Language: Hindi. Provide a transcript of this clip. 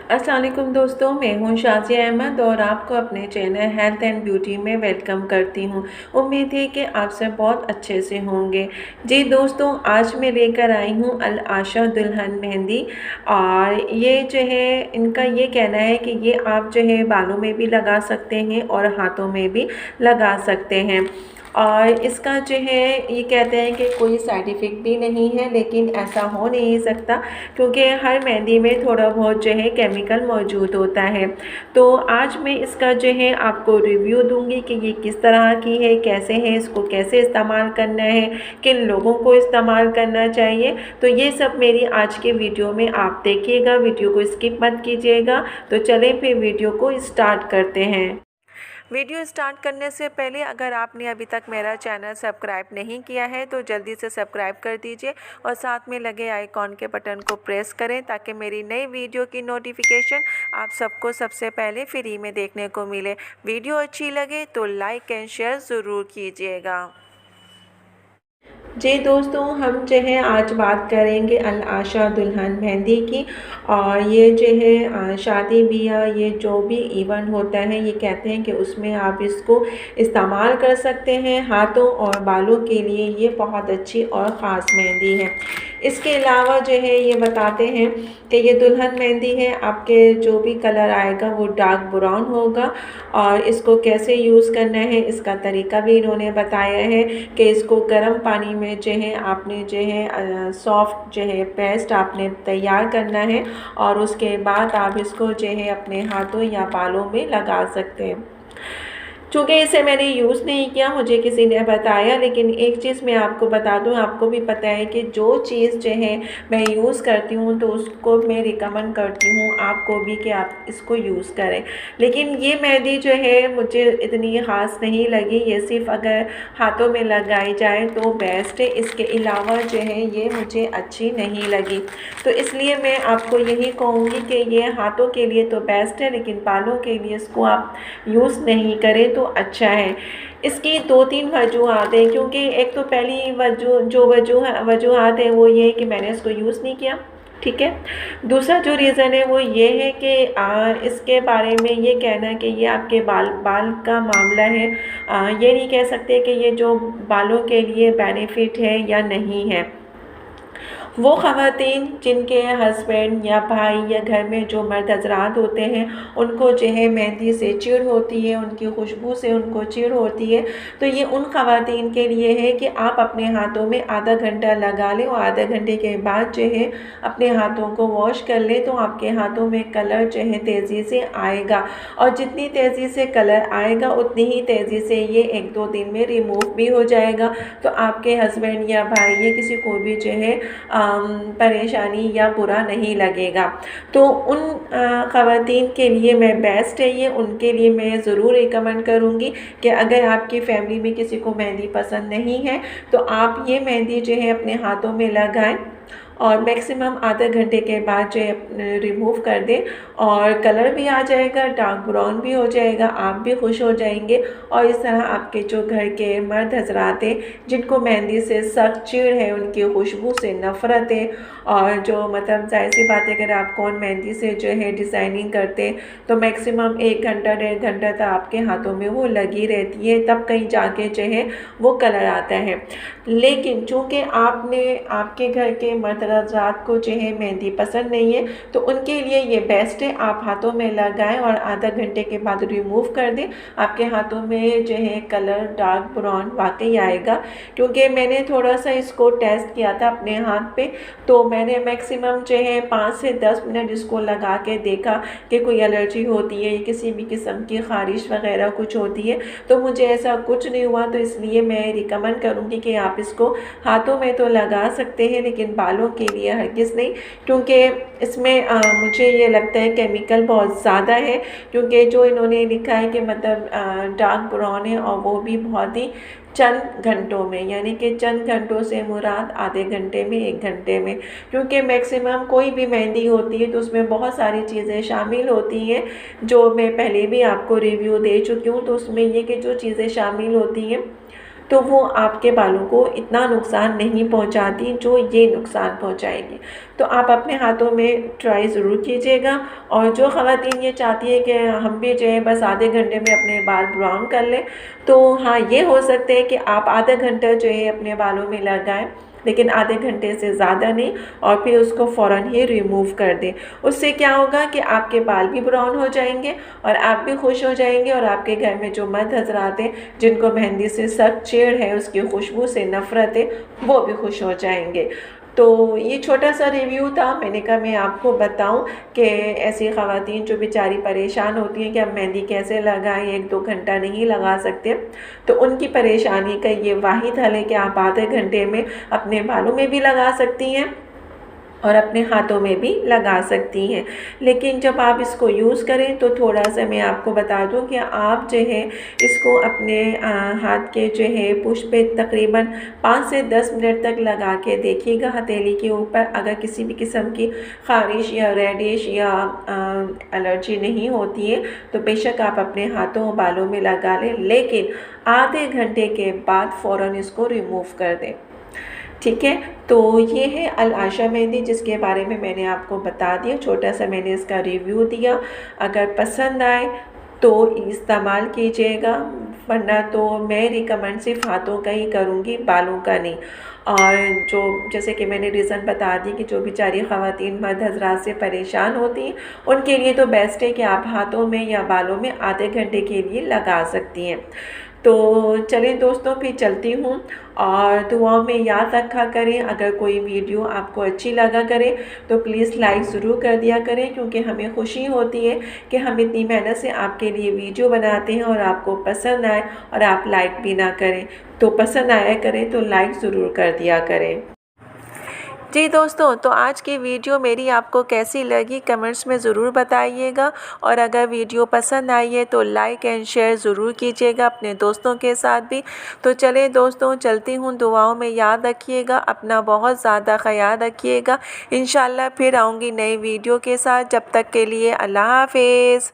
अस्सलाम वालेकुम दोस्तों, मैं हूं शाज़िया अहमद और आपको अपने चैनल हेल्थ एंड ब्यूटी में वेलकम करती हूं। उम्मीद है कि आप सब बहुत अच्छे से होंगे। जी दोस्तों, आज मैं लेकर आई हूं अल आशा दुल्हन मेहंदी। और ये जो है इनका ये कहना है कि ये आप जो है बालों में भी लगा सकते हैं और हाथों में भी लगा सकते हैं। और इसका जो है ये कहते हैं कि कोई साइड इफ़ेक्ट भी नहीं है, लेकिन ऐसा हो नहीं सकता क्योंकि हर मेहंदी में थोड़ा बहुत जो है केमिकल मौजूद होता है। तो आज मैं इसका जो है आपको रिव्यू दूंगी कि ये किस तरह की है, कैसे है, इसको कैसे इस्तेमाल करना है, किन लोगों को इस्तेमाल करना चाहिए। तो ये सब मेरी आज के वीडियो में आप देखिएगा, वीडियो को स्किप मत कीजिएगा। तो चलें फिर वीडियो को स्टार्ट करते हैं। वीडियो स्टार्ट करने से पहले अगर आपने अभी तक मेरा चैनल सब्सक्राइब नहीं किया है तो जल्दी से सब्सक्राइब कर दीजिए और साथ में लगे आइकॉन के बटन को प्रेस करें ताकि मेरी नई वीडियो की नोटिफिकेशन आप सबको सबसे पहले फ्री में देखने को मिले। वीडियो अच्छी लगे तो लाइक एंड शेयर ज़रूर कीजिएगा। जी दोस्तों, हम जो है आज बात करेंगे अल आशा दुल्हन मेहंदी की। और ये जो है शादी ब्याह ये जो भी इवेंट होता है, ये कहते हैं कि उसमें आप इसको इस्तेमाल कर सकते हैं। हाथों और बालों के लिए ये बहुत अच्छी और ख़ास मेहंदी है। इसके अलावा जो है ये बताते हैं कि ये दुल्हन मेहंदी है, आपके जो भी कलर आएगा वो डार्क ब्राउन होगा। और इसको कैसे यूज़ करना है इसका तरीका भी इन्होंने बताया है कि इसको गर्म पानी में जो है आपने जो है सॉफ्ट जो है पेस्ट आपने तैयार करना है और उसके बाद आप इसको जो है अपने हाथों या बालों में लगा सकते हैं। चूँकि इसे मैंने यूज़ नहीं किया, मुझे किसी ने बताया, लेकिन एक चीज़ मैं आपको बता दूँ, आपको भी पता है कि जो चीज़ जो है मैं यूज़ करती हूँ तो उसको मैं रिकमेंड करती हूँ आपको भी कि आप इसको यूज़ करें। लेकिन ये मेहंदी जो है मुझे इतनी ख़ास नहीं लगी, ये सिर्फ अगर हाथों में लगाई जाए तो बेस्ट है। इसके अलावा जो है ये मुझे अच्छी नहीं लगी, तो इसलिए मैं आपको यही कहूँगी कि ये हाथों के लिए तो बेस्ट है, लेकिन बालों के लिए इसको आप यूज़ नहीं करें तो अच्छा है। इसकी 2-3 वजूहात हैं, क्योंकि एक तो पहली वजूहात है वो ये है कि मैंने इसको यूज़ नहीं किया, ठीक है। दूसरा जो रीज़न है वो ये है कि इसके बारे में ये कहना कि ये आपके बाल का मामला है। ये नहीं कह सकते कि ये जो बालों के लिए बेनिफिट है या नहीं है। वो ख़वातीन जिनके हस्बैंड या भाई या घर में जो मर्द हजरात होते हैं उनको जो है मेहंदी से चिढ़ होती है, उनकी खुशबू से उनको चिढ़ होती है, तो ये उन ख़वातीन के लिए है कि आप अपने हाथों में आधा घंटा लगा लें और आधा घंटे के बाद जो है अपने हाथों को वॉश कर लें, तो आपके हाथों में कलर जो है तेज़ी से आएगा। और जितनी तेज़ी से कलर आएगा उतनी ही तेज़ी से ये 1-2 दिन में रिमूव भी हो जाएगा। तो आपके हस्बैंड या भाई या किसी को भी जो है परेशानी या बुरा नहीं लगेगा। तो उन ख़वातीन के लिए मैं बेस्ट है ये, उनके लिए मैं ज़रूर रिकमेंड करूँगी कि अगर आपकी फैमिली में किसी को मेहंदी पसंद नहीं है तो आप ये मेहंदी जो है अपने हाथों में लगाएं और मैक्सिमम आधे घंटे के बाद जो है रिमूव कर दें और कलर भी आ जाएगा, डार्क ब्राउन भी हो जाएगा, आप भी खुश हो जाएंगे। और इस तरह आपके जो घर के मर्द हजरात हैं जिनको मेहंदी से सख्त चिढ़ है, उनकी खुशबू से नफ़रत है, और जो मतलब जाहिर सी बात है अगर आप कौन मेहंदी से जो है डिज़ाइनिंग करते तो मैक्सिमम 1 घंटा 1.5 घंटा तक आपके हाथों में वो लगी रहती है, तब कहीं जाके जो है वो कलर आता है। लेकिन चूँकि आपके घर के मर्द हजरात को जो है मेहंदी पसंद नहीं है तो उनके लिए ये बेस्ट है, आप हाथों में लगाएं और आधा घंटे के बाद रिमूव कर दें। आपके हाथों में जो है कलर डार्क ब्राउन वाकई आएगा, क्योंकि मैंने थोड़ा सा इसको टेस्ट किया था अपने हाथ पे, तो मैंने मैक्सिमम जो है 5 से 10 मिनट इसको लगा के देखा कि कोई एलर्जी होती है, किसी भी किस्म की ख़ारिश वगैरह कुछ होती है, तो मुझे ऐसा कुछ नहीं हुआ। तो इसलिए मैं रिकमेंड करूँगी कि आप इसको हाथों में तो लगा सकते हैं लेकिन बालों के लिए हरगिज़ नहीं, क्योंकि इसमें मुझे ये लगता है केमिकल बहुत ज़्यादा है। क्योंकि जो इन्होंने लिखा है कि मतलब डार्क ब्राउन है और वो भी बहुत ही चंद घंटों में, यानी कि चंद घंटों से मुराद आधे घंटे में, 1 घंटे में, क्योंकि मैक्सिमम कोई भी मेहंदी होती है तो उसमें बहुत सारी चीज़ें शामिल होती हैं जो मैं पहले भी आपको रिव्यू दे चुकी हूँ। तो उसमें ये कि जो चीज़ें शामिल होती हैं तो वो आपके बालों को इतना नुकसान नहीं पहुंचाती जो ये नुकसान पहुंचाएगी। तो आप अपने हाथों में ट्राई ज़रूर कीजिएगा। और जो ख़वातीन ये चाहती है कि हम भी जो है बस आधे घंटे में अपने बाल ब्राउन कर लें, तो हाँ, ये हो सकता है कि आप आधा घंटा जो है अपने बालों में लगाएं, लेकिन आधे घंटे से ज़्यादा नहीं, और फिर उसको फ़ौरन ही रिमूव कर दें। उससे क्या होगा कि आपके बाल भी ब्राउन हो जाएंगे और आप भी खुश हो जाएंगे, और आपके घर में जो मर्द हजरात हैं जिनको मेहंदी से सख्त चिढ़ है, उसकी खुशबू से नफ़रत है, वो भी खुश हो जाएंगे। तो ये छोटा सा रिव्यू था, मैंने कहा मैं आपको बताऊं कि ऐसी ख़वातीन जो बेचारी परेशान होती हैं कि अब मेहंदी कैसे लगाएं, 1-2 घंटा नहीं लगा सकते, तो उनकी परेशानी का ये वाहिद हल है कि आप आधे घंटे में अपने बालों में भी लगा सकती हैं और अपने हाथों में भी लगा सकती हैं। लेकिन जब आप इसको यूज़ करें तो थोड़ा सा मैं आपको बता दूं कि आप जो है इसको अपने हाथ के जो है पुश पे तकरीबन 5 से 10 मिनट तक लगा के देखिएगा हथेली के ऊपर। अगर किसी भी किस्म की ख़ारिश या रेडिश या एलर्जी नहीं होती है तो बेशक आप अपने हाथों और बालों में लगा लें, लेकिन आधे घंटे के बाद फ़ौरन इसको रिमूव कर दें। ठीक है, तो ये है अल आशा मेहंदी जिसके बारे में मैंने आपको बता दिया, छोटा सा मैंने इसका रिव्यू दिया। अगर पसंद आए तो इस्तेमाल कीजिएगा, वरना तो मैं रिकमेंड सिर्फ हाथों का ही करूँगी, बालों का नहीं। और जो जैसे कि मैंने रीज़न बता दी कि जो बेचारी ख़वातीन मर्द हजरात से परेशान होती हैं, उनके लिए तो बेस्ट है कि आप हाथों में या बालों में आधे घंटे के लिए लगा सकती हैं। तो चलें दोस्तों, फिर चलती हूँ, और दुआओं में याद रखा करें। अगर कोई वीडियो आपको अच्छी लगा करे तो प्लीज़ लाइक ज़रूर कर दिया करें, क्योंकि हमें खुशी होती है कि हम इतनी मेहनत से आपके लिए वीडियो बनाते हैं और आपको पसंद आए और आप लाइक भी ना करें। तो पसंद आया करें तो लाइक ज़रूर कर दिया करें। जी दोस्तों, तो आज की वीडियो मेरी आपको कैसी लगी कमेंट्स में ज़रूर बताइएगा, और अगर वीडियो पसंद आई है तो लाइक एंड शेयर ज़रूर कीजिएगा अपने दोस्तों के साथ भी। तो चलें दोस्तों, चलती हूँ, दुआओं में याद रखिएगा, अपना बहुत ज़्यादा ख्याल रखिएगा। इंशाल्लाह फिर आऊँगी नई वीडियो के साथ, जब तक के लिए अल्लाह हाफ़िज़।